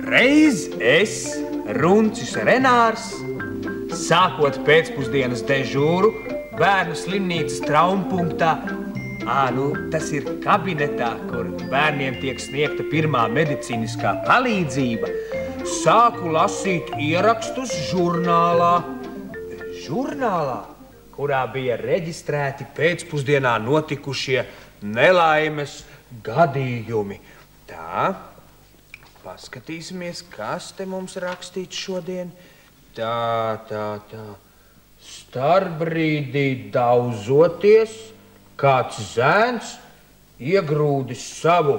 Reiz es, Runcis Renārs, sākot pēcpusdienas dežūru, bērnu slimnīcas traumpunktā, tas ir kabinetā, kur bērniem tiek sniegta pirmā medicīniskā palīdzība, sāku lasīt ierakstus žurnālā, kurā bija reģistrēti pēcpusdienā notikušie nelaimes gadījumi. Tā. Paskatīsimies, kas te mums rakstīts šodien. Tā. Starbrīdī daudzoties, kāds zēns iegrūdis savu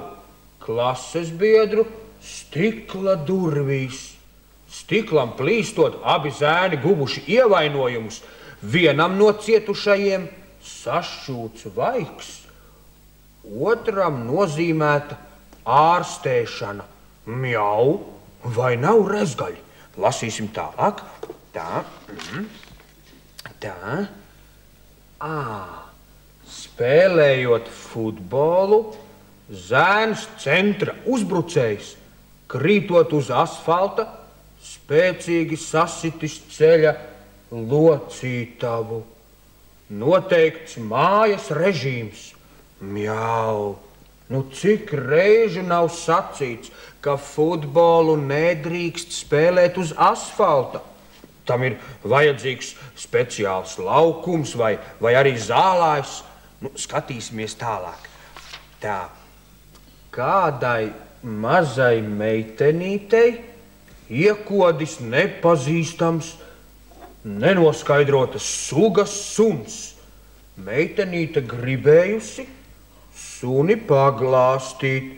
klases biedru stikla durvīs. Stiklam plīstot, abi zēni guvuši ievainojumus. Vienam no cietušajiem sašķūts vaigs, otram nozīmēta ārstēšana. Mjau, vai nav rezgaļi? Lasīsim tālāk. Tā. Spēlējot futbolu, zēns centra uzbrucējs, krītot uz asfalta, spēcīgi sasitis ceļa locītavu. Noteikts mājas režīms. Mjau. Nu, cik reižu nav sacīts, ka futbolu nedrīkst spēlēt uz asfalta. Tam ir vajadzīgs speciāls laukums vai arī zālājs. Nu, skatīsimies tālāk. Tā. Kādai mazai meitenītei iekodis nepazīstams, nenoskaidrotas sugas suns. Meitenīte gribējusi suni paglāstīt.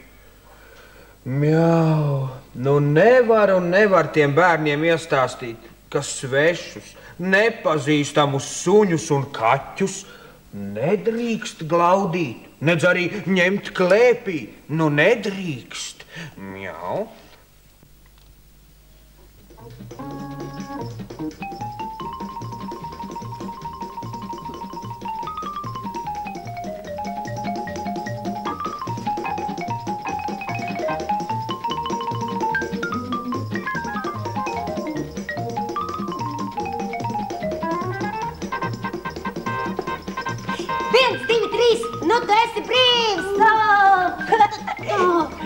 Mjau, nu nevar tiem bērniem iestāstīt, ka svešus, nepazīstamus suņus un kaķus nedrīkst glaudīt, nedz arī ņemt klēpī. Nu nedrīkst. Mjau. Nu, tu esi brīvs!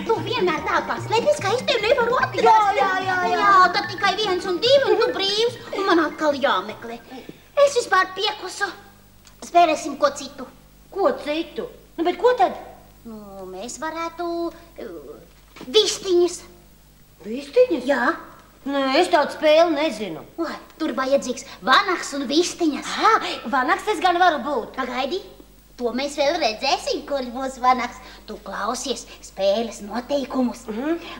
Tu vienmēr tā paslēpies, ka es tevi nevaru atrast. Jā, tad tikai 1 un 2, un tu brīvs, un man atkal jāmeklē. Es vispār piekusu. Spēlēsim ko citu. Ko citu? Nu, bet ko tad? Nu, mēs varētu... vistiņas. Vistiņas? Jā. Nē, es tādu spēli nezinu. Tur vajadzīgs vanaks un vistiņas. Vanaks es gan varu būt. Pagaidi. To mēs vēl redzēsim, kurš būs vanaks. Tu klausies spēles noteikumus.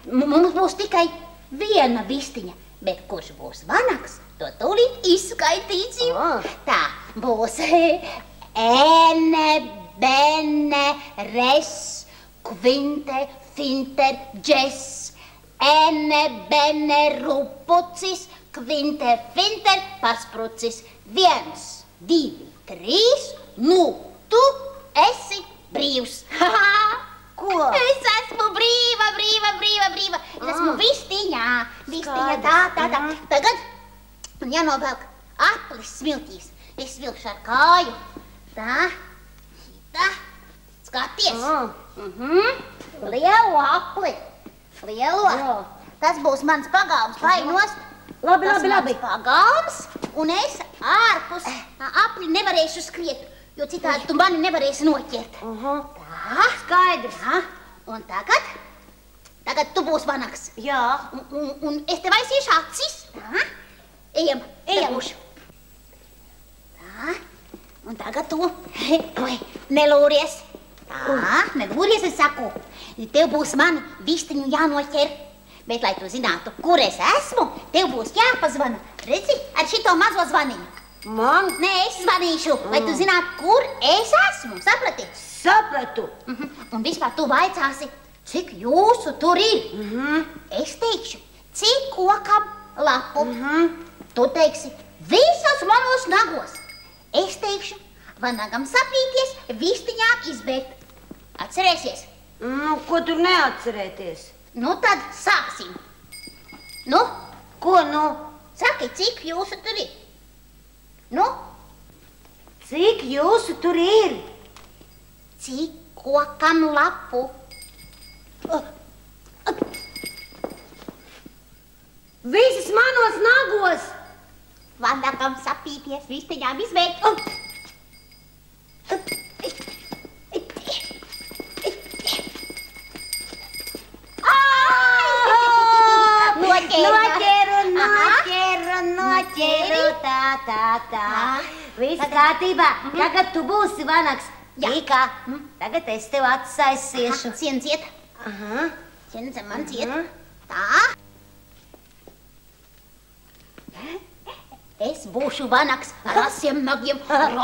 Mums būs tikai 1 vistiņa, bet kurš būs vanaks, to tūlīt izskaitīsim. Tā būs ene, bene, res, kvinte, finter, džes, ene, bene, rupucis, kvinte, finter, pasprucis. 1, 2, 3, nu. Tu esi brīvs. Ko? Es esmu brīva. Es esmu vistiņā. Vistiņā, tā. Tagad man jānovelk aplis smiltīs. Es vilkšu ar kāju. Tā. Skaties. Lielu apli. Tas būs mans pagalms. Painos. Labi. Tas mans pagalms. Un es ārpus apli nevarēšu skriet. Jo citādi tu mani nevarēsi noķert. Tā. Skaidrs. Un tagad tu būsi vanaks. Jā. Un es tev aiziešu acis. Tā. Ejam. Tā. Un tagad tu nelūries. Tā. Nelūries, es saku. Tev būs mani vistiņu jānoķer. Bet, lai tu zinātu, kur es esmu, tev būs jāpazvana. Redzi, ar šito mazo zvaniņu. Man? Nē, es zvanīšu, lai tu zinātu, kur es esmu. Saprati? Sapratu. Un vispār tu vaicāsi, cik jūsu tur ir. Es teikšu, cik kokam lapu. Tu teiksi visos manos nagos. Es teikšu, vanagam sapīties, vistiņām izbēgt. Atcerēsies? Nu, ko tur neatcerēties? Nu, tad sāksim. Nu, Ko nu? saki, cik jūsu tur ir? Nu, Cik jūsu tur ir? cik kokam lapu? Visas manos nagos! Vanagam sapīties, vistiņām izbēgt. Noķeru, tā. Viss kārtībā. Tagad tu būsi vanags. Jā. Vīkā, tagad es tev atsaisiešu. Ciet. Aha. Cienz man ciet. Tā. Es būšu vanags ar asiem nagiem,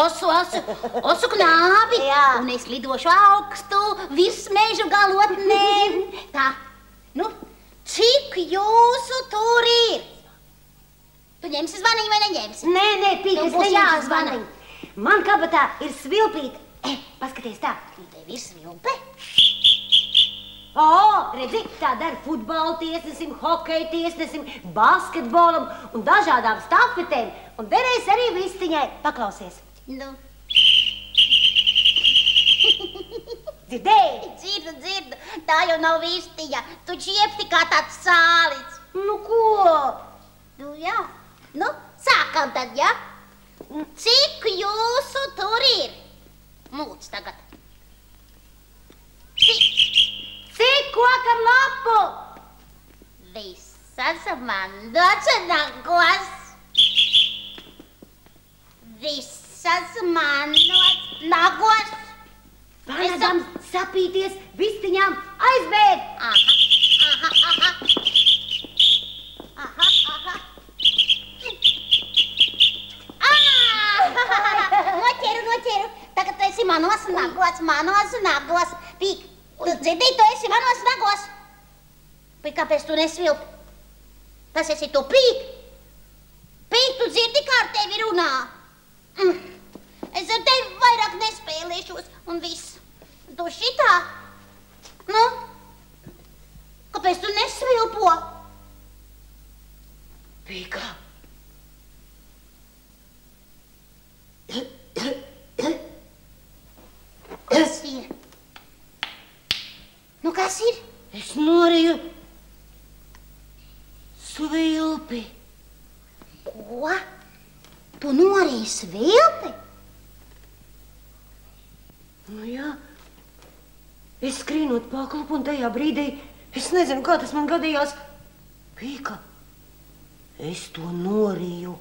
osu knābi, Jā. un es lidošu augstu virs mežu galotnēm. Tā, nu, cik jūsu tur ir? Tu ņemsi zvaniņu vai neņemsi? Nē, Pīka, Tev es būs neņemšu jāzvana. zvaniņu. Man kabatā ir svilpīte. Paskaties tā. Tev ir svilpe? O, redzi, tā dara futbola tiesnesim, hokeja tiesnesim, basketbolam un dažādām stafetēm. Un derēs arī vistiņai. Paklausies. Nu, Dzirdēji? dzirdu, tā jau nav vistiņa. Tu čiepti kā tāds sālits. Nu ko? Nu, jā. Nu, sākam tad, jā? Cik jūsu tur ir? Mūc tagad. Cik kokam lapu? Visas manos nagos. Visas manos nagos. Vanagam sapīties, vistiņām aizbēgt. Aha. Noķeru. Tagad tu esi manos nagos. Pīk, tu dzirdēji, tu esi manos nagos. Pīk, kāpēc tu nesvilpi? Tas esi tu, Pīk. Pīk, tu dzirdi, kā ar tevi runā. Es ar tevi vairāk nespēlēšos, un viss. Tu šitā? Nu, kāpēc tu nesvilpo? Pīka. Kas ir? Nu, kas ir? Es noriju svilpi. Ko? Tu norīji svilpi? Nu jā. Es skrīnot paklupu un tajā brīdī, es nezinu, kā tas man gadījās. Pīka, es to noriju.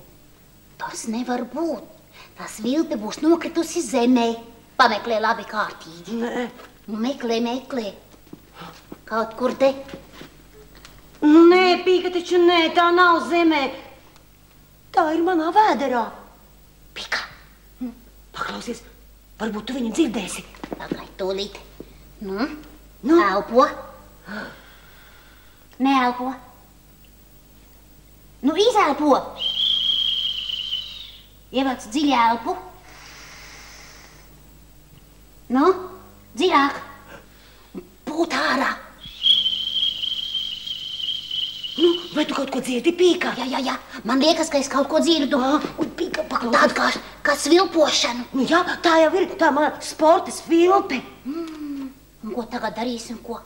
Tas nevar būt. Tā svilpe būs nokritusi zemē. Pameklē labi kārtīgi. Nē. Nu, meklē. Kaut kur te. Nu nē, Pīka, taču nē, tā nav zemē. Tā ir manā vēderā. Pīka, paklausies, varbūt tu viņu dzirdēsi. Pagaid tūlīt. Nu, elpo. Neelpo. Nu, izelpo. Ievelc dziļi elpu. Nu, dziļāk. Būt ārā. Nu, vai tu kaut ko dzirdi, Pīka? Jā. Man liekas, ka es kaut ko dzirdu. Pīka, paklausies. Tādu kā svilpošanu. Nu jā, tā jau ir, tā mana sporta svilpe. Un ko tagad darīsim, ko?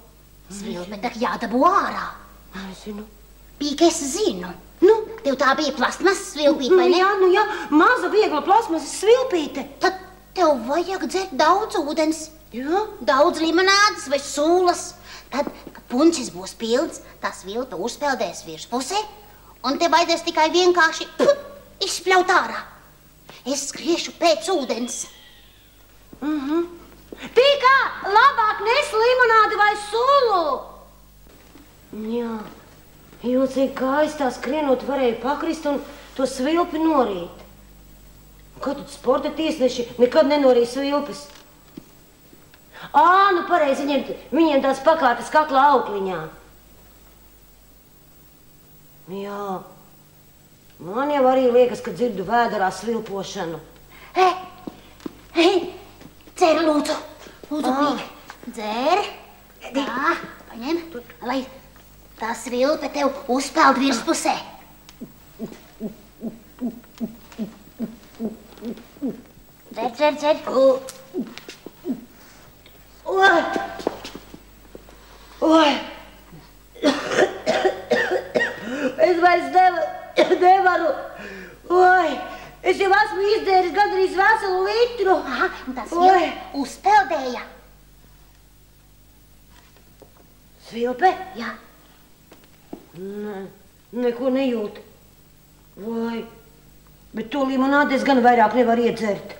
Svilpe tak jādabū ārā. Es zinu. Pīka, es zinu. Nu, tev tā bija plastmasas svilpīte, vai ne? Nu jā, maza viegla plasmasas svilpīte. Tad tev vajag dzert daudz ūdens. Jā? Daudz limonādes vai sūlas. Tad, kad punčis būs pilns, tā svilpe uzpeldēs virspusē, un te vajadzēs tikai vienkārši izspļaut ārā. Es skriešu pēc ūdens. Pīkā, labāk nes limonādi vai sulu. Jā, jo cik kā es tā skrienot varēju pakrist un to svilpi norīt. Kā tad sporta tiesneši nekad nenorīja svilpes? Nu pareizi, viņiem tās pakārtas kaklā aukliņā. Jā, Man jau arī liekas, ka dzirdu vēderā svilpošanu. Dzer, lūdzu. Lūdzu, Pīk. Dzer. Tā, paņem, lai tā svilpe tev uzpeld virspusē. Dzer. Oi! Es vairs nevaru. Oi! Es jau esmu izdzēris gandrīz veselu litru. Aha, un tā svilpe uzpeldēja. Svilpe? Jā. Neko nejūt. Vai, bet to limonādi es gan vairāk nevaru iedzert.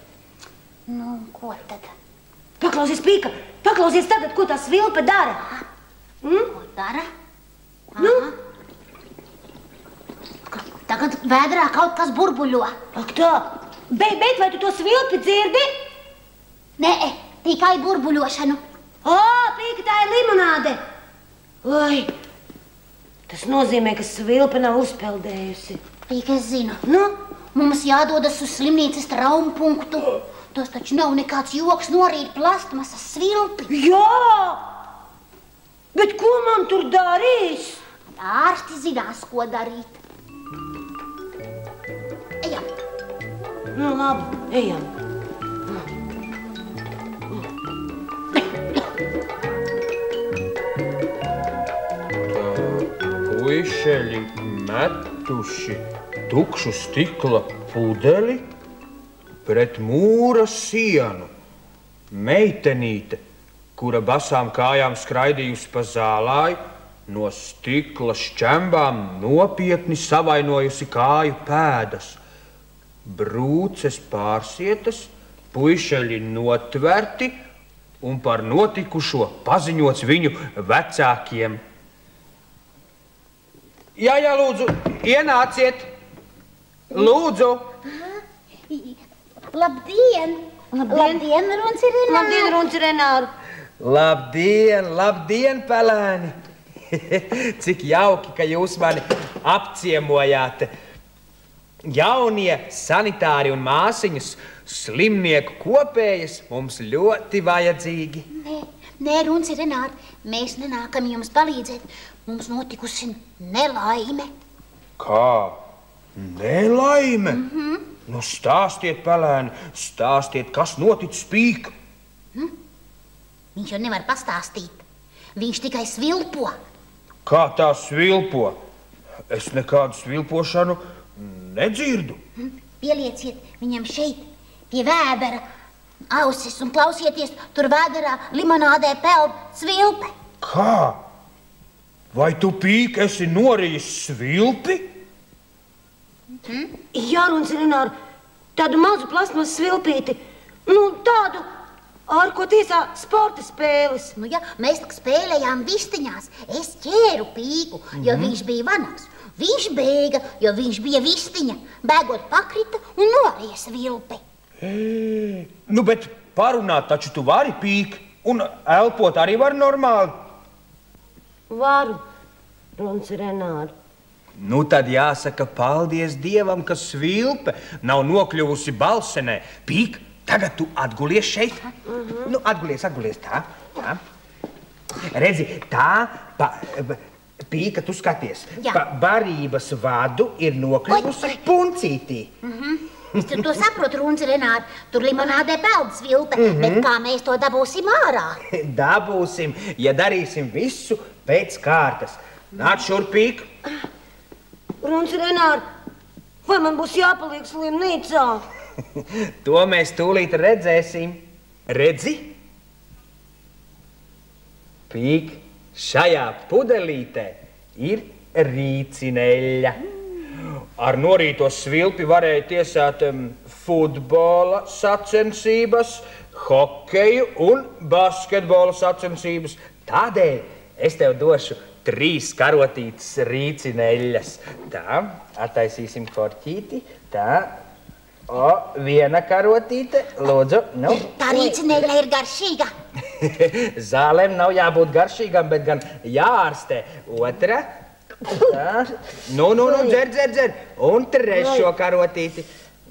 Nu, ko tad? Paklausies, Pīka, paklausies tagad, ko tā svilpe dara. Ko dara? Nu? Tagad vēderā kaut kas burbuļo. Ak tā, bet vai tu to svilpi dzirdi? Nē, tikai burbuļošanu. Pīka, tā ir limonāde. Oi, tas nozīmē, ka svilpe nav uzpeldējusi. Pīka, es zinu. Nu? Mums jādodas uz slimnīcas traumpunktu. Tas taču nav nekāds joks norīt plastmasas svilpi. Jā! Bet ko man tur darīs? Ārsti zinās, ko darīt. Ejam. Nu, labi, ejam. Puišeļi metuši tukšu stikla pudeli pret mūra sienu. Meitenīte, kura basām kājām skraidījusi pa zālāju, no stikla šķembām nopietni savainojusi kāju pēdas. Brūces pārsietas, puišeļi notverti un par notikušo paziņots viņu vecākiem. Jā, lūdzu, ienāciet! Lūdzu! Labdien! Labdien, Runcirināru! Labdien, Runcirināru! Labdien, pelēni! Cik jauki, ka jūs mani apciemojāt. Jaunie sanitāri un māsiņas slimnieku kopējas mums ļoti vajadzīgi. Nē, Runcirināru, mēs nenākam jums palīdzēt. Mums notikusi nelaime. Kā? Nelaime? Nu, stāstiet, pelēni, stāstiet, kas noticis, Pīka. Viņš jau nevar pastāstīt. Viņš tikai svilpo. Kā tā svilpo? Es nekādu svilpošanu nedzirdu. Pielieciet viņam šeit, pie vēdera, ausis un klausieties, tur vēderā limonādē peld svilpe. Kā? Vai tu, Pīka, esi norījis svilpi? Jā, Runcirināru, tādu mazu plasmas svilpīti. Nu, tādu, ar ko tiesā sporta spēles. Nu, ja mēs tak spēlējām vistiņās, es ķēru Pīku, jo viņš bija vanaks. Viņš bēga, jo viņš bija vistiņa. Bēgot pakrita un norija svilpi. Nu, bet parunāt taču tu vari, Pīka, un elpot arī var normāli. Varu, Runcirināru. Nu, tad jāsaka paldies Dievam, ka svilpe nav nokļuvusi balsenē. Pīka, tagad tu atgulies šeit. Nu, atgulies, tā. Redzi, tā, Pīka, tu skaties. Jā. Pa barības vadu ir nokļuvusi puncītī. Es to saprotu, Runcirināru, tur limonādē peld svilpe, bet kā mēs to dabūsim ārā? Dabūsim, ja darīsim visu pēc kārtas. Nāc šurp, Pīka. Runcirināru, vai man būs jāpaliek slimnīcā? To mēs tūlīt redzēsim. Redzi? Pīk, šajā pudelītē ir rīcineļa. Ar norīto svilpi varēja tiesāt futbola sacensības, hokeju un basketbola sacensības. Tādēļ es tev došu 3 karotītes rīcineļas. Tā, attaisīsim korķīti. Tā, viena karotīte, lūdzu. Nu. Tā rīcineļa ir garšīga. Zālēm nav jābūt garšīgam, bet gan jāārstē. Otra. Tā. Nu, dzer. Un trešo karotīti.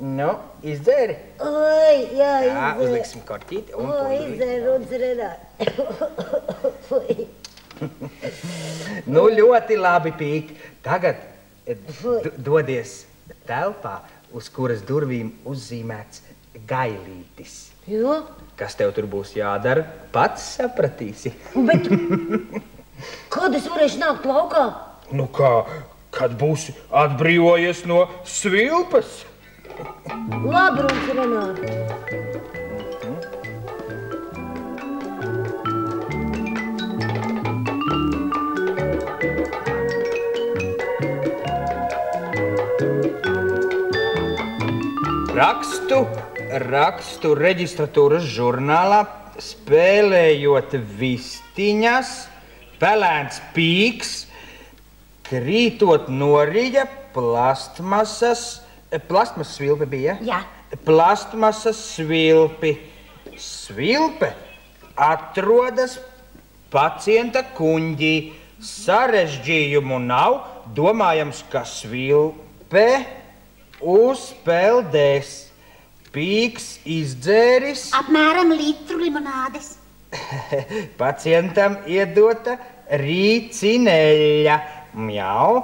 Nu, izdzēri. Oi, jā, izdzēri. Tā, uzliksim kortīti un Izdzēri, Nu, ļoti labi, Pīk. Tagad dodies telpā, uz kuras durvīm uzzīmēts gailītis. Jo? Kas tev tur būs jādara, pats sapratīsi. Bet kad es varēšu nākt laukā? Nu kā, kad būsi atbrīvojies no svilpas? Labi, Runs Renāri. Rakstu reģistratūras žurnālā, spēlējot vistiņas, pelēns Pīks, krītot norīja plastmasas svilpi bija? Jā. Plastmasas svilpi. Svilpe atrodas pacienta kuņģī. Sarežģījumu nav, domājams, ka svilpe uzpeldēs. Pīks izdzēris. Apmēram litru limonādes. Pacientam iedota rīcineļa. Mjau.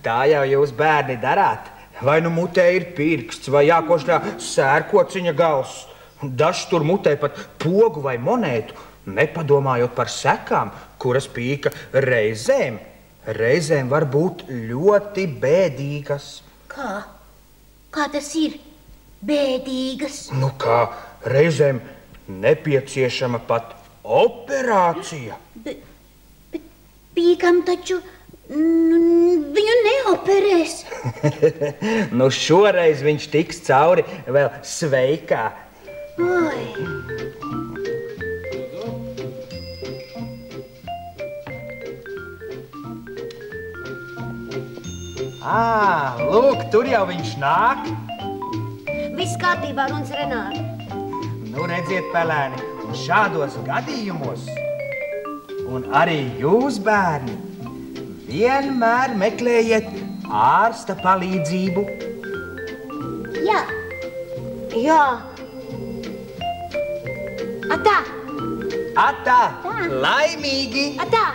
Tā jau jūs bērni darāt. Vai nu mutē ir pirksts, vai jākošļā sērkociņa gals. Dažs tur mutē pat pogu vai monētu, nepadomājot par sekām, kuras Pīka reizēm var būt ļoti bēdīgas. Kā? Kā tas ir? Bēdīgas? Nu kā, reizēm nepieciešama pat operācija. Bet Pīkam taču viņu neoperēs. Nu šoreiz viņš tiks cauri vēl sveikā. Oi. Lūk, tur jau viņš nāk. Viss kārtībā, Runs Renāri. Nu, redziet, pelēni, šādos gadījumos, un arī jūs, bērni, vienmēr meklējiet ārsta palīdzību. Jā. Jā. Atā. Atā, laimīgi! Atā.